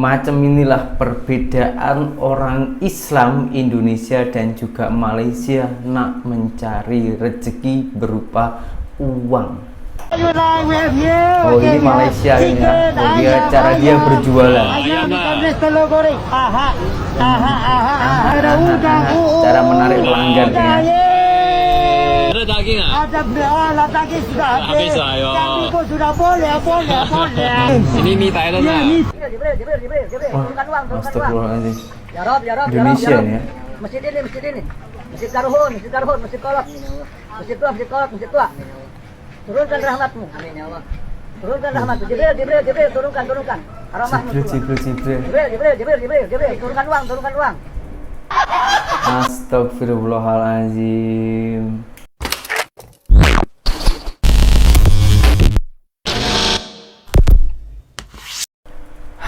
Macam inilah perbedaan orang Islam Indonesia dan juga Malaysia nak mencari rezeki berupa uang. Oh, ini Malaysia ini ya. Oh, cara dia berjualan. Cara menarik pelanggan ya. Ada daging ah? Ada daging sudah habis. Kambing pun sudah boleh. Ini mie Thailand ah. Astagfirullahaladzim. Ya Rob. Indonesia ini ya. Masjid ini. Masjid Karuhun, Masjid Kolak. Masjid tua. Turunkan rahmatmu. Amin ya Allah. Turunkan rahmatmu. Jibril, turunkan. Arwahmu. Jibril, turunkan uang. Astagfirullahaladzim.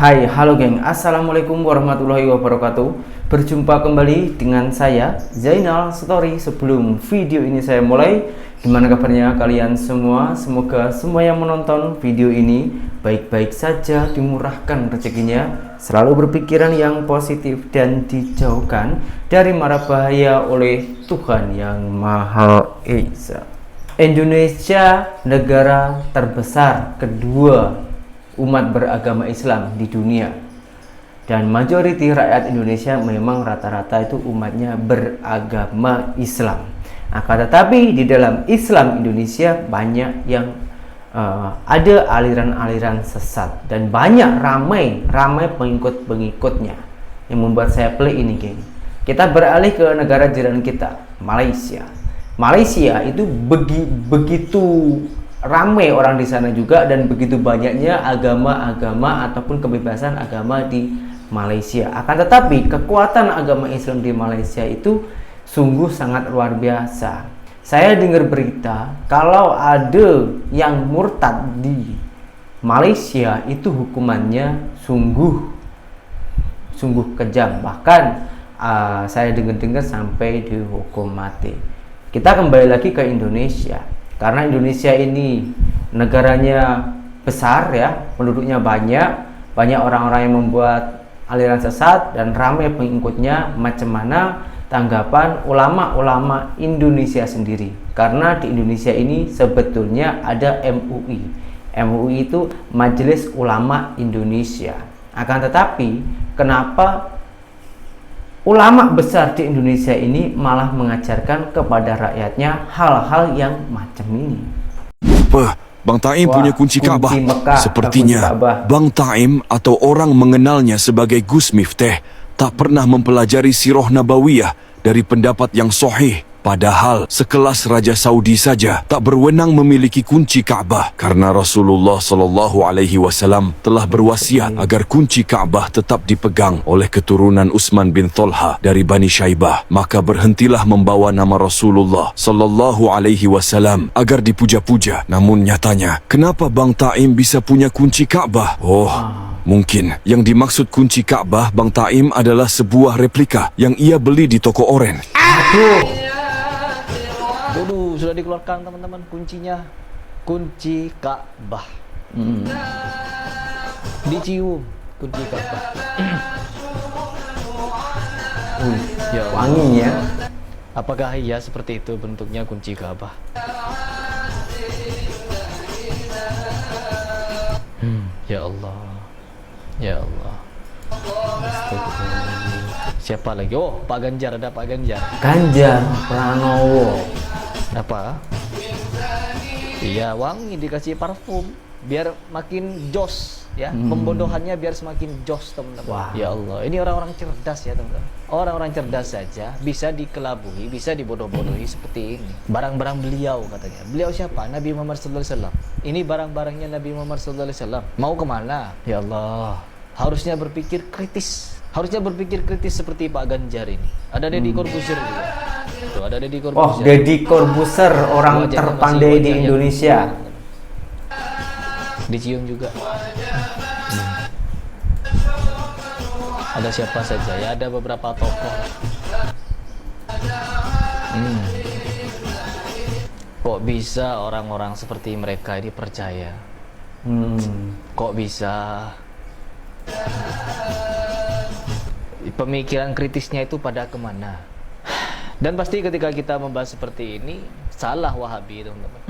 Hai, halo geng. Assalamualaikum warahmatullahi wabarakatuh. Berjumpa kembali dengan saya Zainal Story. Sebelum video ini saya mulai, gimana kabarnya kalian semua? Semoga semua yang menonton video ini baik-baik saja, dimurahkan rezekinya, selalu berpikiran yang positif dan dijauhkan dari mara bahaya oleh Tuhan yang Maha Esa. Indonesia negara terbesar kedua umat beragama Islam di dunia, dan mayoriti rakyat Indonesia memang rata-rata itu umatnya beragama Islam. Akan tetapi di dalam Islam Indonesia banyak yang ada aliran-aliran sesat dan banyak ramai pengikut-pengikutnya, yang membuat saya play ini geng. Kita beralih ke negara jiran kita, Malaysia. Malaysia itu begitu ramai orang di sana juga, dan begitu banyaknya agama-agama ataupun kebebasan agama di Malaysia. Akan tetapi kekuatan agama Islam di Malaysia itu sungguh sangat luar biasa. Saya dengar berita kalau ada yang murtad di Malaysia itu hukumannya sungguh kejam. Bahkan saya dengar sampai dihukum mati. Kita kembali lagi ke Indonesia. Karena Indonesia ini negaranya besar ya, penduduknya banyak orang-orang yang membuat aliran sesat dan ramai pengikutnya. Macam mana tanggapan ulama-ulama Indonesia sendiri? Karena di Indonesia ini sebetulnya ada MUI. MUI itu Majelis Ulama Indonesia. Akan tetapi kenapa ulama besar di Indonesia ini malah mengajarkan kepada rakyatnya hal-hal yang macam ini? Bang Taim punya kunci Ka'bah. Mekah, Sepertinya Bang Taim atau orang mengenalnya sebagai Gus Miftah tak pernah mempelajari sirah nabawiyah dari pendapat yang sahih. Padahal sekelas Raja Saudi saja tak berwenang memiliki kunci Ka'bah, karena Rasulullah SAW telah berwasiat agar kunci Ka'bah tetap dipegang oleh keturunan Utsman bin Thalha dari Bani Syaibah. Maka berhentilah membawa nama Rasulullah SAW agar dipuja-puja. Namun nyatanya, kenapa Bang Taim bisa punya kunci Ka'bah? Mungkin yang dimaksud kunci Ka'bah Bang Taim adalah sebuah replika yang ia beli di toko oren. Dulu sudah dikeluarkan teman-teman kuncinya, kunci Ka'bah. Dicium kunci Ka'bah. Ya, wanginya. Apakah iya seperti itu bentuknya kunci Ka'bah? Ya Allah. Siapa lagi? Oh, Pak Ganjar, ada Pak Ganjar. Ganjar Pranowo. Apa? Iya, wangi, dikasih parfum biar makin jos ya. Pembodohannya biar semakin jos, teman-teman. Ya Allah, ini orang-orang cerdas ya, teman-teman. Orang-orang cerdas saja bisa dikelabui, bisa dibodoh-bodohi seperti ini. Barang-barang beliau katanya. Beliau siapa? Nabi Muhammad SAW. Ini barang-barangnya Nabi Muhammad SAW. Mau kemana? Ya Allah, harusnya berpikir kritis. Harusnya berpikir kritis seperti Pak Ganjar ini. Ada Deddy Corbuzier juga. Tuh, ada Deddy Corbuzier. Oh, Deddy Corbuzier, orang terpandai di Indonesia. Dicium juga. Ada siapa saja ya, ada beberapa tokoh. Kok bisa orang-orang seperti mereka ini percaya? Kok bisa? Pemikiran kritisnya itu pada kemana? Dan pasti ketika kita membahas seperti ini, salah Wahabi, teman-teman.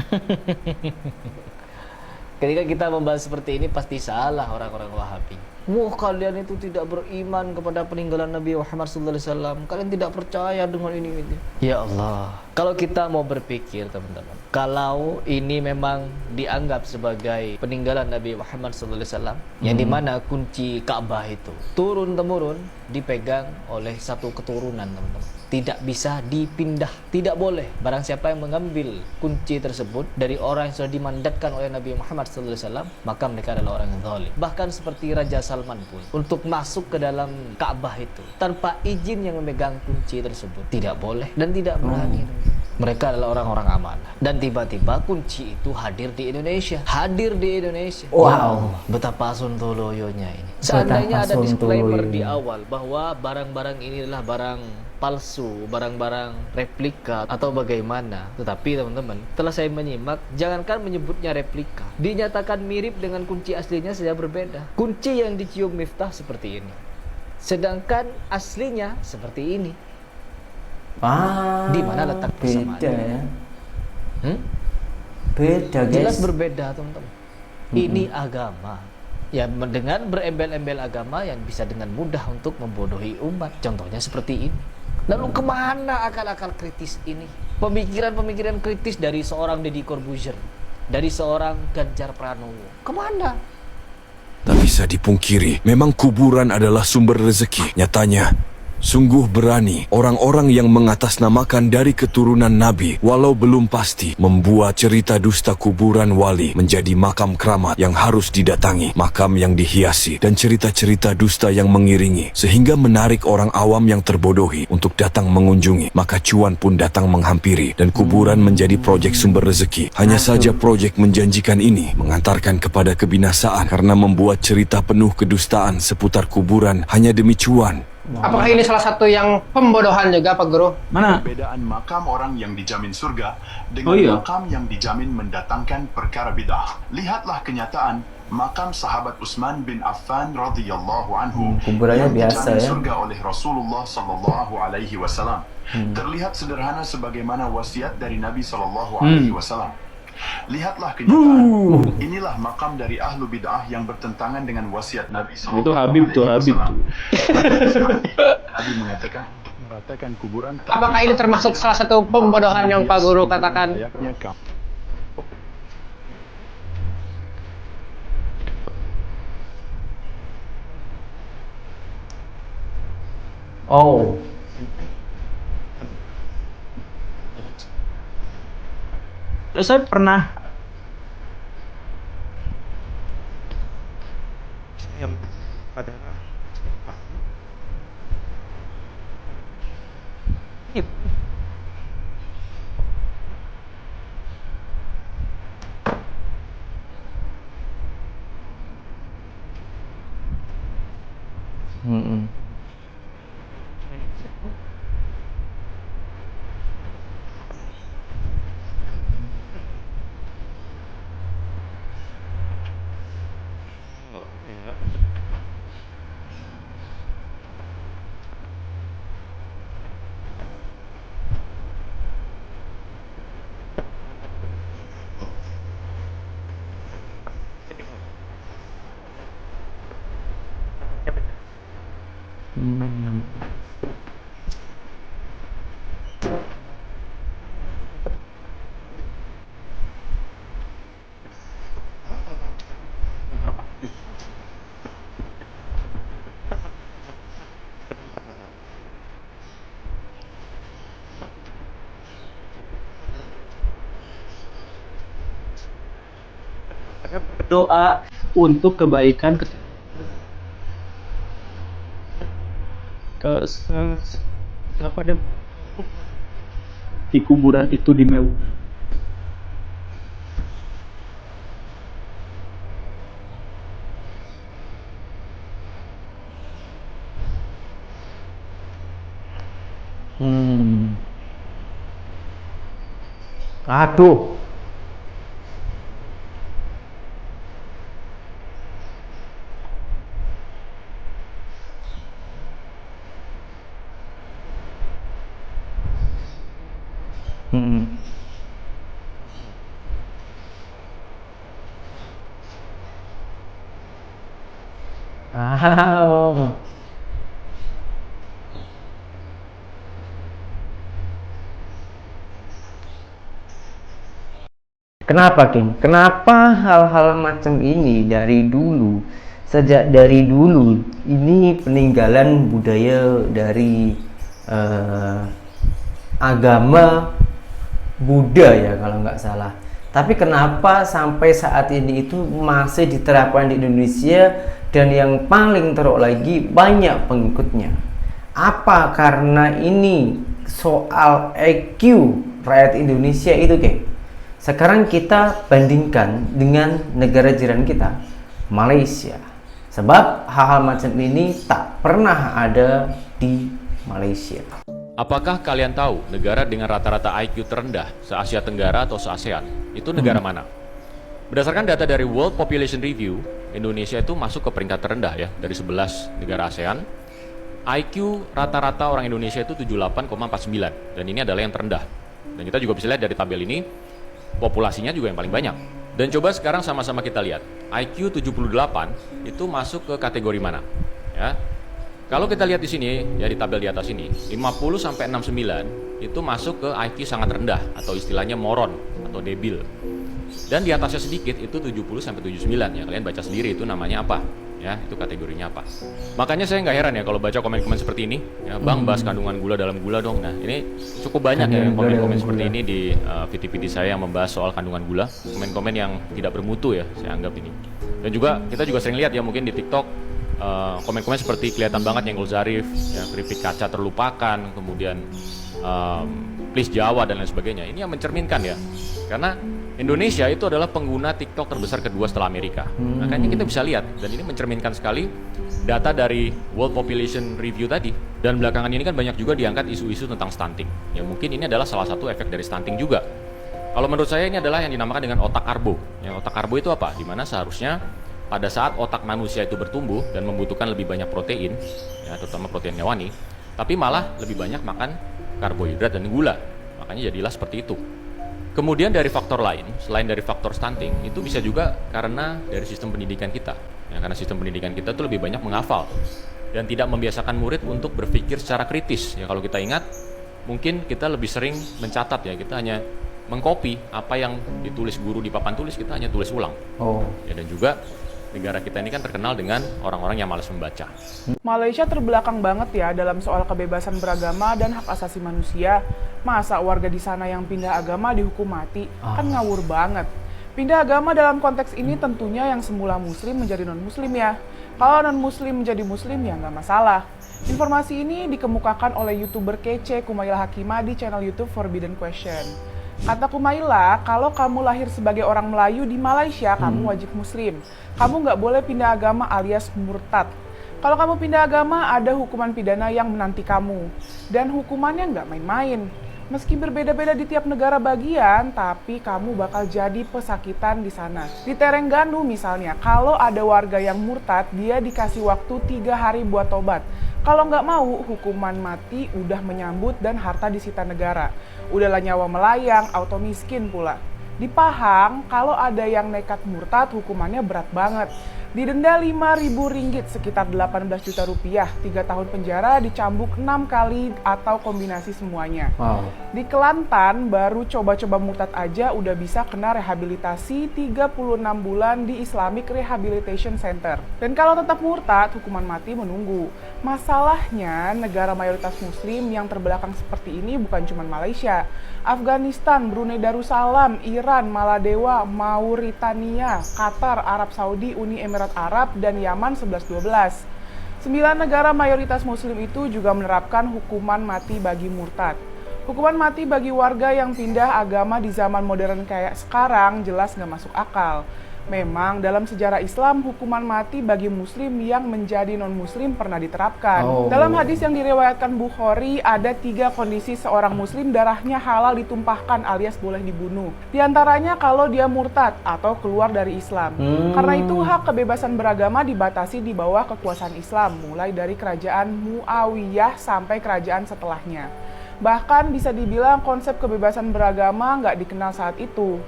Ketika kita membahas seperti ini, pasti salah orang-orang Wahabi. Wah, kalian itu tidak beriman kepada peninggalan Nabi Muhammad SAW. Kalian tidak percaya dengan ini. Ya Allah, kalau kita mau berpikir, teman-teman, kalau ini memang dianggap sebagai peninggalan Nabi Muhammad SAW, yang dimana kunci Ka'bah itu turun-temurun dipegang oleh satu keturunan, teman-teman, tidak bisa dipindah, tidak boleh. Barang siapa yang mengambil kunci tersebut dari orang yang sudah dimandatkan oleh Nabi Muhammad SAW, maka mereka adalah orang yang zalim. Bahkan seperti Raja Salman pun, untuk masuk ke dalam Ka'bah itu tanpa izin yang memegang kunci tersebut, tidak boleh dan tidak berani. Mereka adalah orang-orang amanah. Dan tiba-tiba kunci itu hadir di Indonesia. Hadir di Indonesia. Wow. Betapa sontoloyonya ini. Seandainya ada Betapa disclaimer sontoloyo. di awal bahwa barang-barang ini adalah barang palsu, barang-barang replika atau bagaimana. Tetapi teman-teman, setelah saya menyimak, jangankan menyebutnya replika, dinyatakan mirip dengan kunci aslinya saja berbeda. Kunci yang dicium Miftah seperti ini, sedangkan aslinya seperti ini. Di mana letak persamaannya? Beda ya. Beda guys. Jelas berbeda, teman-teman. Ini agama. Ya, dengan berembel-embel agama yang bisa dengan mudah untuk membodohi umat. Contohnya seperti ini. Lalu kemana akal-akal kritis ini? Pemikiran-pemikiran kritis dari seorang Deddy Corbuzier, dari seorang Ganjar Pranowo. Kemana? Tak bisa dipungkiri, memang kuburan adalah sumber rezeki. Nyatanya, sungguh berani orang-orang yang mengatasnamakan dari keturunan Nabi, walau belum pasti, membuat cerita dusta kuburan wali menjadi makam keramat yang harus didatangi, makam yang dihiasi, dan cerita-cerita dusta yang mengiringi, sehingga menarik orang awam yang terbodohi untuk datang mengunjungi. Maka cuan pun datang menghampiri, dan kuburan menjadi proyek sumber rezeki. Hanya saja proyek menjanjikan ini mengantarkan kepada kebinasaan karena membuat cerita penuh kedustaan seputar kuburan hanya demi cuan. Apakah ini salah satu yang pembodohan juga, Pak Guru? Mana? Perbedaan makam orang yang dijamin surga dengan makam yang dijamin mendatangkan perkara bidah. Lihatlah kenyataan makam sahabat Utsman bin Affan radhiyallahu anhu kuburannya yang biasa dijamin ya. surga oleh Rasulullah sallallahu alaihi wasallam. Terlihat sederhana sebagaimana wasiat dari Nabi sallallahu alaihi wasallam. Lihatlah kenyataan. Inilah makam dari ahlu bid'ah yang bertentangan dengan wasiat Nabi SAW. Itu Habib tuh, Habib tuh. Habib mengatakan meratakan kuburan. Apakah ini termasuk salah satu pembodohan yang Pak Guru katakan? Layaknya kamu. Oh. Terus saya pernah yang pada berdoa untuk kebaikan kepada di kuburan itu di Meu. Aduh. Hmm. Oh. Kenapa, King? Kenapa hal-hal macam ini dari dulu, sejak dari dulu, ini peninggalan budaya dari agama Buddha ya kalau nggak salah. Tapi kenapa sampai saat ini itu masih diterapkan di Indonesia dan yang paling teruk lagi banyak pengikutnya? Apa karena ini soal IQ rakyat Indonesia itu, King? Sekarang kita bandingkan dengan negara jiran kita, Malaysia. Sebab hal-hal macam ini tak pernah ada di Malaysia. Apakah kalian tahu negara dengan rata-rata IQ terendah se-Asia Tenggara atau se-ASEAN? Itu negara mana? Berdasarkan data dari World Population Review, Indonesia itu masuk ke peringkat terendah ya dari 11 negara ASEAN. IQ rata-rata orang Indonesia itu 78,49 dan ini adalah yang terendah. Dan kita juga bisa lihat dari tabel ini, populasinya juga yang paling banyak. Dan coba sekarang sama-sama kita lihat, IQ 78 itu masuk ke kategori mana? Ya. Kalau kita lihat di sini, ya di tabel di atas ini, 50 sampai 69 itu masuk ke IQ sangat rendah atau istilahnya moron atau debil. Dan di atasnya sedikit itu 70 sampai 79 ya. Kalian baca sendiri itu namanya apa? Ya, itu kategorinya apa. Makanya saya nggak heran ya kalau baca komen-komen seperti ini, ya, Bang bahas kandungan gula dalam gula dong. Nah, ini cukup banyak ya komen-komen seperti ini di video-video saya yang membahas soal kandungan gula. Komen-komen yang tidak bermutu ya, saya anggap ini. Dan juga kita juga sering lihat ya mungkin di TikTok komen-komen seperti kelihatan banget Nyenggol Zarif, ya, keripik kaca terlupakan, kemudian please Jawa dan lain sebagainya. Ini yang mencerminkan ya, karena Indonesia itu adalah pengguna TikTok terbesar kedua setelah Amerika. Makanya kita bisa lihat, dan ini mencerminkan sekali data dari World Population Review tadi. Dan belakangan ini kan banyak juga diangkat isu-isu tentang stunting. Ya mungkin ini adalah salah satu efek dari stunting juga. Kalau menurut saya ini adalah yang dinamakan dengan otak karbo. Ya, otak karbo itu apa? Dimana seharusnya pada saat otak manusia itu bertumbuh dan membutuhkan lebih banyak protein, ya, terutama protein hewani, tapi malah lebih banyak makan karbohidrat dan gula. Makanya jadilah seperti itu. Kemudian dari faktor lain, selain dari faktor stunting, itu bisa juga karena dari sistem pendidikan kita. Ya, karena sistem pendidikan kita itu lebih banyak menghafal dan tidak membiasakan murid untuk berpikir secara kritis. Ya, kalau kita ingat, mungkin kita lebih sering mencatat ya, kita hanya mengcopy apa yang ditulis guru di papan tulis, kita hanya tulis ulang. Ya, dan juga negara kita ini kan terkenal dengan orang-orang yang malas membaca. Malaysia terbelakang banget ya dalam soal kebebasan beragama dan hak asasi manusia. Masa warga di sana yang pindah agama dihukum mati? Kan ngawur banget. Pindah agama dalam konteks ini tentunya yang semula muslim menjadi non-muslim ya. Kalau non-muslim menjadi muslim ya nggak masalah. Informasi ini dikemukakan oleh YouTuber kece Kumaila Hakimah di channel YouTube Forbidden Question. Kata Kumaila, kalau kamu lahir sebagai orang Melayu di Malaysia, kamu wajib muslim. Kamu nggak boleh pindah agama alias murtad. Kalau kamu pindah agama, ada hukuman pidana yang menanti kamu. Dan hukumannya nggak main-main. Meski berbeda-beda di tiap negara bagian, tapi kamu bakal jadi pesakitan di sana. Di Terengganu misalnya, kalau ada warga yang murtad, dia dikasih waktu 3 hari buat tobat. Kalau nggak mau, hukuman mati udah menyambut dan harta disita negara. Udahlah nyawa melayang, auto miskin pula. Di Pahang, kalau ada yang nekat murtad, hukumannya berat banget. Didenda Rp5.000, sekitar 18 juta rupiah, 3 tahun penjara, dicambuk 6 kali atau kombinasi semuanya. Di Kelantan, baru coba-coba murtad aja udah bisa kena rehabilitasi 36 bulan di Islamic Rehabilitation Center. Dan kalau tetap murtad, hukuman mati menunggu. Masalahnya, negara mayoritas muslim yang terbelakang seperti ini bukan cuma Malaysia. Afghanistan, Brunei Darussalam, Iran, Maladewa, Mauritania, Qatar, Arab Saudi, Uni Emirat Arab, dan Yaman 11-12. 9 negara mayoritas muslim itu juga menerapkan hukuman mati bagi murtad. Hukuman mati bagi warga yang pindah agama di zaman modern kayak sekarang jelas nggak masuk akal. Memang dalam sejarah Islam, hukuman mati bagi muslim yang menjadi non-muslim pernah diterapkan. Dalam hadis yang diriwayatkan Bukhari, ada 3 kondisi seorang muslim darahnya halal ditumpahkan alias boleh dibunuh. Di antaranya kalau dia murtad atau keluar dari Islam. Karena itu hak kebebasan beragama dibatasi di bawah kekuasaan Islam, mulai dari kerajaan Muawiyah sampai kerajaan setelahnya. Bahkan bisa dibilang konsep kebebasan beragama nggak dikenal saat itu.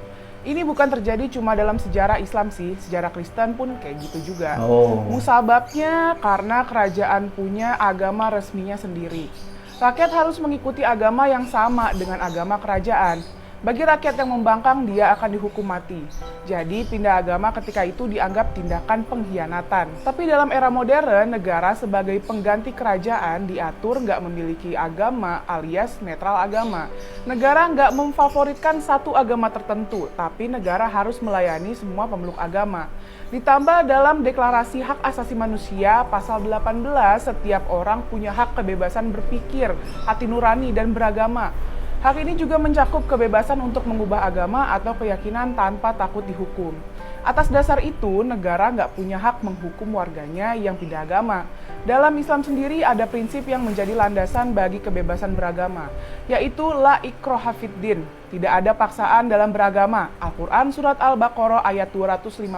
Ini bukan terjadi cuma dalam sejarah Islam sih, sejarah Kristen pun kayak gitu juga. Musababnya karena kerajaan punya agama resminya sendiri. Rakyat harus mengikuti agama yang sama dengan agama kerajaan. Bagi rakyat yang membangkang, dia akan dihukum mati. Jadi, pindah agama ketika itu dianggap tindakan pengkhianatan. Tapi dalam era modern, negara sebagai pengganti kerajaan diatur nggak memiliki agama alias netral agama. Negara nggak memfavoritkan satu agama tertentu, tapi negara harus melayani semua pemeluk agama. Ditambah dalam Deklarasi Hak Asasi Manusia, pasal 18, setiap orang punya hak kebebasan berpikir, hati nurani, dan beragama. Hak ini juga mencakup kebebasan untuk mengubah agama atau keyakinan tanpa takut dihukum. Atas dasar itu, negara nggak punya hak menghukum warganya yang pindah agama. Dalam Islam sendiri ada prinsip yang menjadi landasan bagi kebebasan beragama, yaitu la ikraha fid din, tidak ada paksaan dalam beragama. Al-Quran Surat Al-Baqarah ayat 256.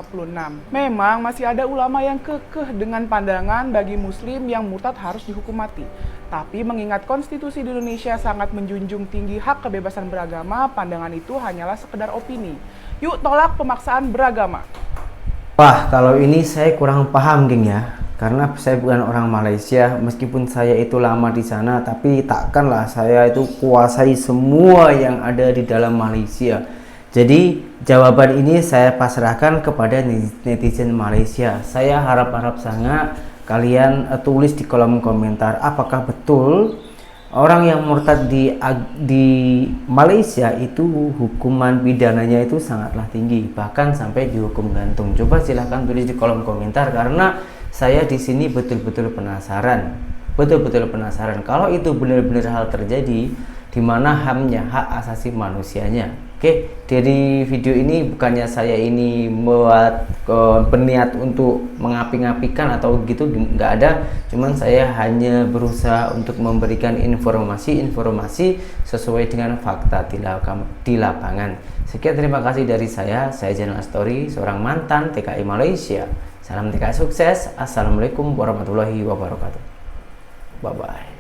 Memang masih ada ulama yang kekeh dengan pandangan bagi muslim yang murtad harus dihukum mati. Tapi mengingat konstitusi di Indonesia sangat menjunjung tinggi hak kebebasan beragama, pandangan itu hanyalah sekedar opini. Yuk tolak pemaksaan beragama. Wah, kalau ini saya kurang paham, geng ya. Karena saya bukan orang Malaysia, meskipun saya itu lama di sana, tapi takkanlah saya itu kuasai semua yang ada di dalam Malaysia. Jadi jawaban ini saya pasrahkan kepada netizen Malaysia. Saya harap sangat kalian tulis di kolom komentar apakah betul orang yang murtad di Malaysia itu hukuman pidananya itu sangatlah tinggi, bahkan sampai dihukum gantung. Coba silahkan tulis di kolom komentar karena saya di sini betul-betul penasaran. Kalau itu benar-benar hal terjadi, di mana HAM-nya, hak asasi manusianya. Oke, dari video ini bukannya saya ini buat berniat untuk mengapi-ngapikan atau gitu, nggak ada. Cuman saya hanya berusaha untuk memberikan informasi sesuai dengan fakta di lapangan. Sekian, terima kasih dari saya Zainal Story, seorang mantan TKI Malaysia. Salam TKI sukses. Assalamualaikum warahmatullahi wabarakatuh. Bye-bye.